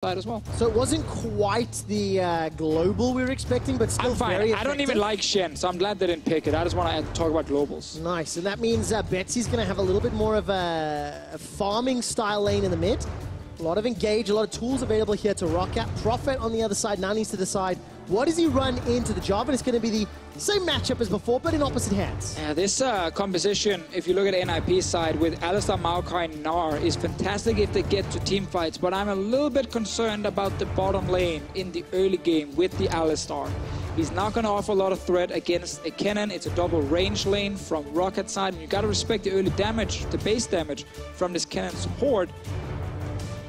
as well. So it wasn't quite the global we were expecting, but still very effective. I don't even like Shen, so I'm glad they didn't pick it. I just want to talk about globals. Nice, and that means Betsy's going to have a little bit more of a farming style lane in the mid. A lot of engage, a lot of tools available here to rock at. Prophet on the other side now needs to decide what does he run into the job, and it's going to be the same matchup as before, but in opposite hands. Yeah, this composition, if you look at NIP's side with Alistar, Maokai, and Gnar, is fantastic if they get to team fights, but I'm a little bit concerned about the bottom lane in the early game with the Alistar. He's not going to offer a lot of threat against a Kennen. It's a double range lane from Rocket side, and you got to respect the early damage, the base damage from this Kennen support.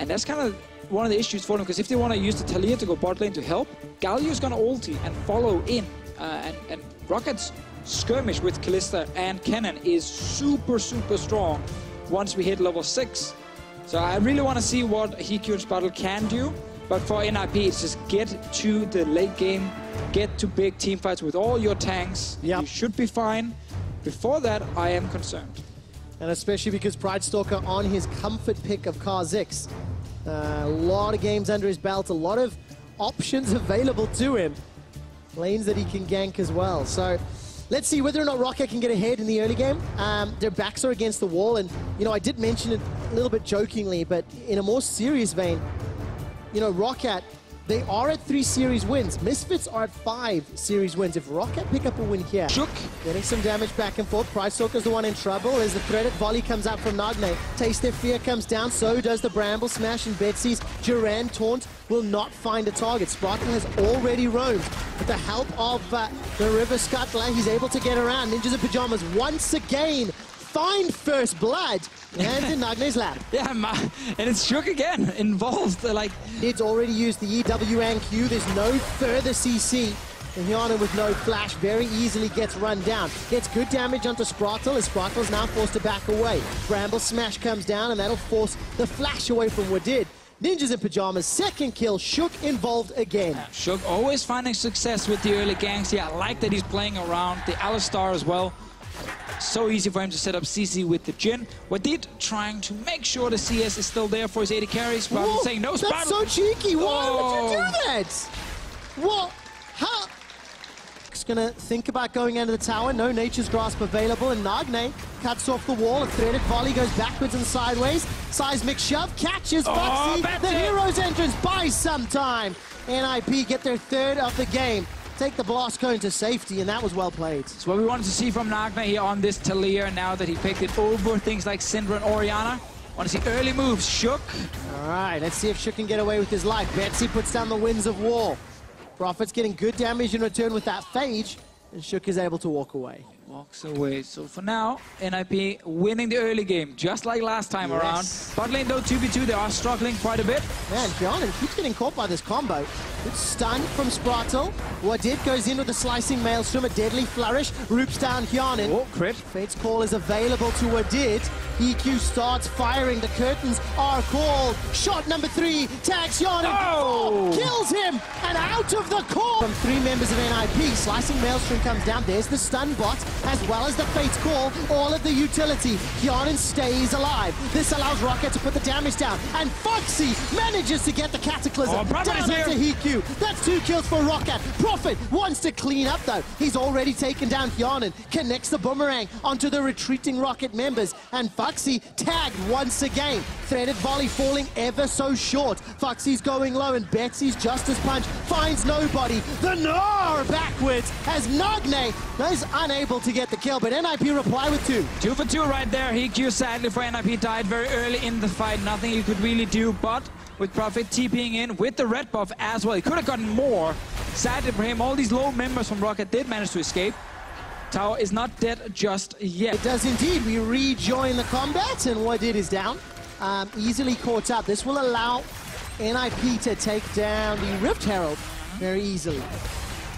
And that's kind of one of the issues for them, because if they want to use the Talia to go bot lane to help, Galio's going to ulti and follow in. And Rocket's skirmish with Kalista and Kennen is super, super strong once we hit level 6. So I really want to see what Hikyu and Spartle can do. But for NIP, it's just get to the late game, get to big team fights with all your tanks. Yep. You should be fine. Before that, I am concerned. And especially because Pridestalker on his comfort pick of Kha'Zix. A lot of games under his belt, a lot of options available to him. Lanes that he can gank as well. So let's see whether or not Rocket can get ahead in the early game. Their backs are against the wall, and you know, I did mention it a little bit jokingly, but in a more serious vein, you know, Rocket, they are at 3 series wins. Misfits are at 5 series wins. If Rocket pick up a win here, Shook getting some damage back and forth. Pridestalker's the one in trouble as the threaded volley comes out from Nagne. Taste their fear comes down, so does the Bramble Smash, and Betsy's Duran Taunt will not find a target. Sparkle has already roamed. With the help of the River Scuttler, he's able to get around. Ninjas in Pajamas once again find first blood. And in Nagne's lap. Yeah, and it's Shook again, involved. Like, it's already used the EWNQ. There's no further CC. And Hyana with no flash very easily gets run down. Gets good damage onto Spartle as Spartle's now forced to back away. Bramble Smash comes down and that'll force the flash away from Wadid. Ninjas in Pajamas, second kill, Shook involved again. Yeah, Shook always finding success with the early ganks. Yeah, I like that he's playing around the Alistar as well. So easy for him to set up CC with the Jhin. Wadid trying to make sure the CS is still there for his 80 carries. Spartle saying no, Spartle. That's so cheeky. Why would you do that? What? How? He's gonna think about going into the tower. No Nature's Grasp available, and Nagne cuts off the wall. A threaded volley goes backwards and sideways. Seismic shove catches Foxy. The hero's entrance buys some time. NIP get their 3rd of the game. Take the blast cone to safety, and that was well played. It's what we wanted to see from Nagne here on this Talia, now that he picked it over things like Syndra and Orianna. Want to see early moves, Shook. All right, let's see if Shook can get away with his life. Betsy puts down the Winds of War. Prophet's getting good damage in return with that Phage, and Shook is able to walk away. Walks away. So for now, NIP winning the early game, just like last time around. Bot lane though, 2v2, they are struggling quite a bit. Man, Hyanan keeps getting caught by this combo. Good stun from Spartle. Wadid goes in with a slicing maelstrom, a deadly flourish, roops down Hyanan. Oh, crit. Fate's Call is available to Wadid. EQ starts firing, the curtains are called. Shot number 3, tags Hyanan. Oh! Kills him, and out of the core. From 3 members of NIP, slicing maelstrom comes down. There's the stun bot, as well as the Fate's Call, all of the utility. Hyanan stays alive. This allows Rocket to put the damage down, and Foxy manages to get the Cataclysm down into Hikyu. That's 2 kills for Rocket. Prophet wants to clean up though. He's already taken down Hyanan, connects the boomerang onto the retreating Rocket members, and Foxy tagged once again. Threaded volley falling ever so short. Foxy's going low, and Betsy's Justice Punch finds nobody. The Gnar backwards as Nagne is unable to get the kill, but NIP reply with 2. 2 for 2 right there. Hikyu sadly for NIP died very early in the fight. Nothing he could really do, but with Prophet TPing in with the red buff as well. He could have gotten more. Sadly for him, all these low members from Rocket did manage to escape. Tower is not dead just yet. It does indeed. We rejoin the combat, and Wadid is down. Easily caught up. This will allow NIP to take down the Rift Herald very easily.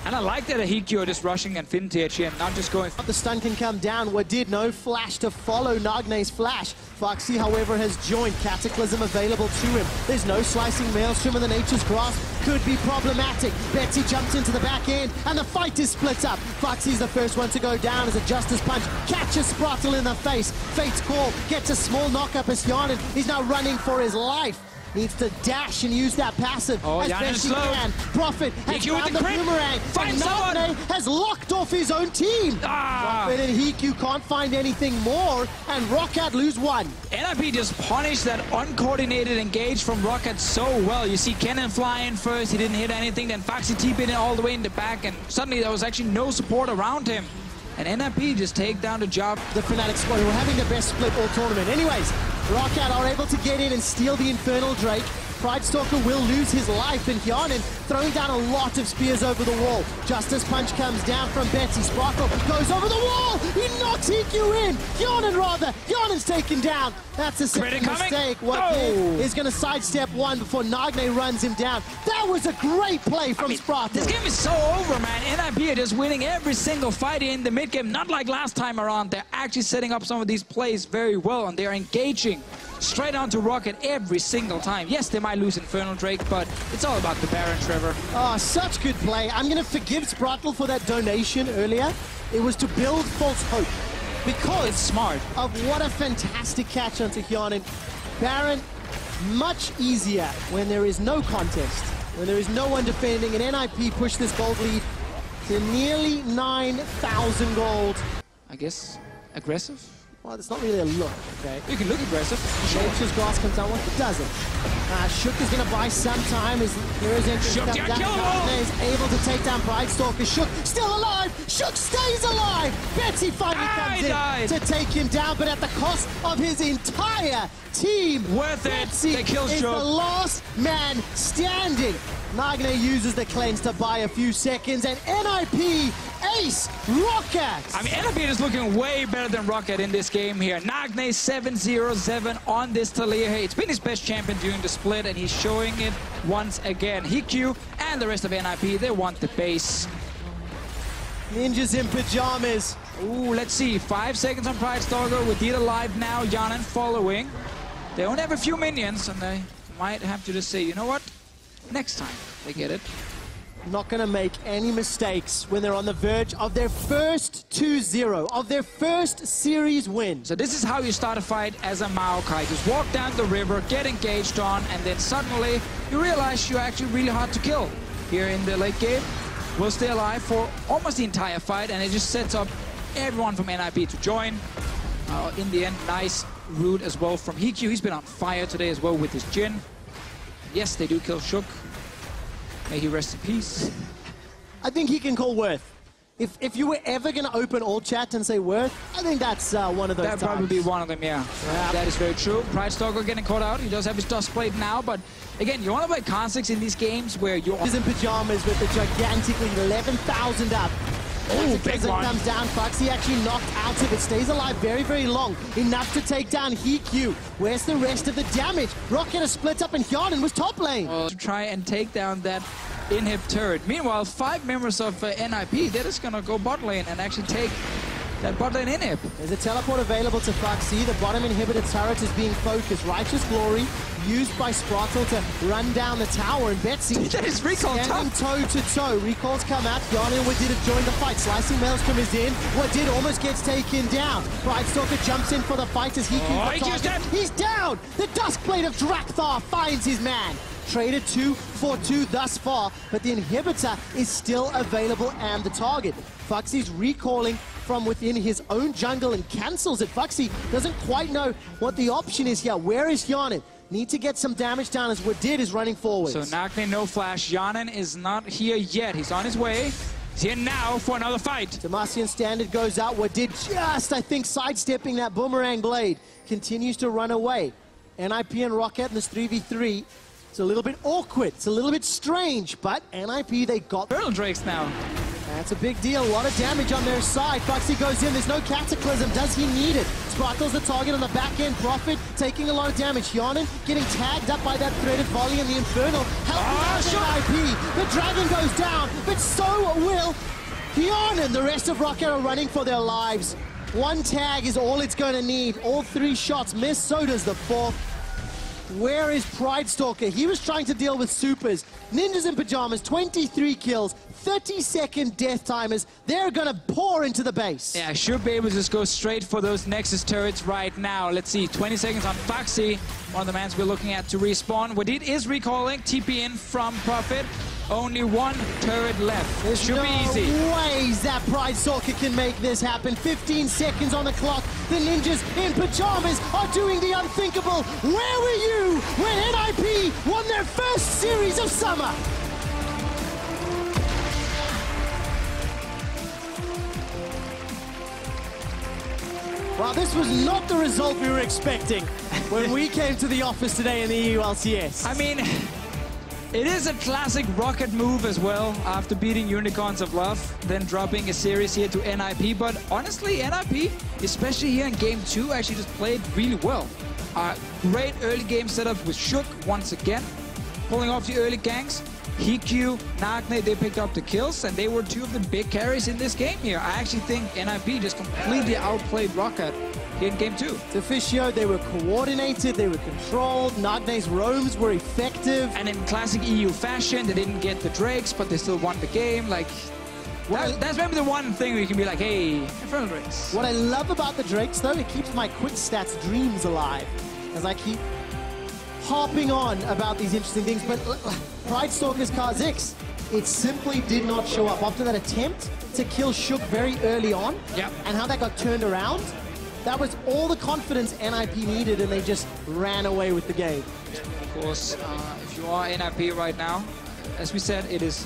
And I like that Hikyu are just rushing Infinity and not just going... The stun can come down. Wadid, no flash to follow Nagne's flash. Foxy, however, has joined. Cataclysm available to him. There's no slicing maelstrom, and the Nature's Grasp could be problematic. Betsy jumps into the back end, and the fight is split up. Foxy's the first one to go down as a Justice Punch catches Spartle in the face. Fate's Call gets a small knock-up as Hyanan is now running for his life. needs to dash and use that passive as best he can. Prophet has found the boomerang, and Nagne has locked off his own team. Prophet and Hiku can't find anything more, and ROC lose one. NIP just punished that uncoordinated engage from ROC so well. You see Kennen fly in first, he didn't hit anything, then Foxy TP'd in all the way in the back, and suddenly there was actually no support around him. And NIP just take down the job. The Fnatic squad who are having the best split all tournament. Anyways, ROC are able to get in and steal the Infernal Drake. Pridestalker will lose his life, and Hyanin throwing down a lot of spears over the wall. Justice Punch comes down from Betsy. Sparkle goes over the wall. He knocks Hiku in. Hyanin rather. Hyanin's taken down. That's a second mistake. What is going to sidestep one before Nagne runs him down. That was a great play from Sparkle. This game is so over, man. NIP are just winning every single fight in the mid game. Not like last time around. They're actually setting up some of these plays very well, and they're engaging straight onto Rocket every single time. Yes, they might lose Infernal Drake, but it's all about the Baron, Trevor. Oh, such good play. I'm going to forgive Sprotle for that donation earlier. It was to build false hope. Because it's smart of what a fantastic catch onto Hyanin. Baron, much easier when there is no contest, when there is no one defending, and NIP push this gold lead to nearly 9,000 gold. I guess aggressive? Well, it's not really a look, okay? You can look aggressive. Nature's grass comes down, what it doesn't. Shook is going to buy some time as Hero's entrance comes down. Nagne is able to take down Pridestalker. Shook still alive! Shook stays alive! Betsy finally comes in to take him down, but at the cost of his entire team. Worth Betsy it. They kill is Shook. The last man standing. Nagne uses the cleanse to buy a few seconds, and NIP ace Rocket. I mean, NIP is looking way better than Rocket in this game here. Nagne 7-0-7 on this Talia. It's been his best champion during the split, and he's showing it once again. Hiku and the rest of NIP, they want the base. Ninjas in pajamas. Ooh, let's see. 5 seconds on Pridestalker with Deed alive now. Hyanin following. They only have a few minions, and they might have to just say, you know what? Next time they get it. Not going to make any mistakes when they're on the verge of their first 2-0, of their first series win. So this is how you start a fight as a Maokai. Just walk down the river, get engaged on, and then suddenly you realize you're actually really hard to kill. Here in the late game, we'll stay alive for almost the entire fight, and it just sets up everyone from NIP to join. In the end, nice root as well from Hiku. He's been on fire today as well with his Jhin. Yes, they do kill Shook. May he rest in peace. I think he can call Worth. If you were ever going to open all chat and say Worth, I think that's one of those That'd probably be one of them, yeah. That is very true. Pridestalker getting caught out. He does have his dust blade now, but again, you want to play Kha'Zix in these games where you're in pajamas with the gigantic lead, 11,000 up. Oh, big one. Comes down, Foxy actually knocked out of it, stays alive very, very long. Enough to take down Hiku. Where's the rest of the damage? Rocket has split up and Hyanin was top lane. To try and take down that inhib turret. Meanwhile, 5 members of NIP, they're just gonna go bot lane and actually take that bot lane inhib. There's a teleport available to Foxy. The bottom inhibitor turret is being focused. Righteous Glory used by Sprotle to run down the tower, and Betsy that is recall standing toe-to-toe. Recalls come out. Hyanin What did it join the fight. Slicing Maelstrom is in. What did almost gets taken down. Pridestalker jumps in for the fight as he's down. The Duskblade of Drakthar finds his man. Traded 2 for 2 thus far, but the inhibitor is still available and the target. Foxy's recalling from within his own jungle and cancels it. Foxy doesn't quite know what the option is here. Where is Hyanin? Need to get some damage down as Wadid is running forward. So Nagne no flash. Hyanin is not here yet. He's on his way. He's here now for another fight. Demacian standard goes out. Wadid just, I think, sidestepping that boomerang blade. Continues to run away. NIP and Rocket in this 3v3. It's a little bit awkward. It's a little bit strange, but NIP, they got Turtle Drakes now. That's a big deal. A lot of damage on their side. Foxy goes in. There's no Cataclysm. Does he need it? Sparkle's the target on the back end. Prophet taking a lot of damage. Hyanin getting tagged up by that threaded volley and the Infernal. Helping NIP. The Dragon goes down, but so will Hyanin. The rest of Rocket are running for their lives. One tag is all it's going to need. All 3 shots miss. So does the 4th. Where is Pridestalker? He was trying to deal with supers. Ninjas in pajamas, 23 kills, 30-second death timers. They're gonna pour into the base. Yeah, I should be able to just go straight for those Nexus turrets right now. Let's see, 20 seconds on Foxy. One of the mans we're looking at to respawn. What it is recalling, TP in from Prophet. Only one turret left. This should be easy. No ways that Pride Soccer can make this happen. 15 seconds on the clock. The ninjas in pajamas are doing the unthinkable. Where were you when NIP won their first series of summer? Well, this was not the result we were expecting when we came to the office today in the EU LCS. I mean, it is a classic Rocket move as well, after beating Unicorns of Love, then dropping a series here to NIP. But honestly, NIP, especially here in Game 2, actually just played really well. Great early game setup with Shook once again, pulling off the early ganks. HiQ, Nagne, they picked up the kills, and they were two of the big carries in this game here. I actually think NIP just completely outplayed Rocket in Game 2. Officio, they were coordinated, they were controlled, Nagne's roams were effective. And in classic EU fashion, they didn't get the Drakes, but they still won the game. Like, that's maybe the one thing where you can be like, hey, Infernal Drakes. What I love about the Drakes, though, it keeps my quick stats dreams alive, as I keep harping on about these interesting things. But Pride Stalker's Kha'Zix, it simply did not show up. After that attempt to kill Shook very early on, and how that got turned around, that was all the confidence NIP needed, and they just ran away with the game. Of course, if you are NIP right now, as we said, it is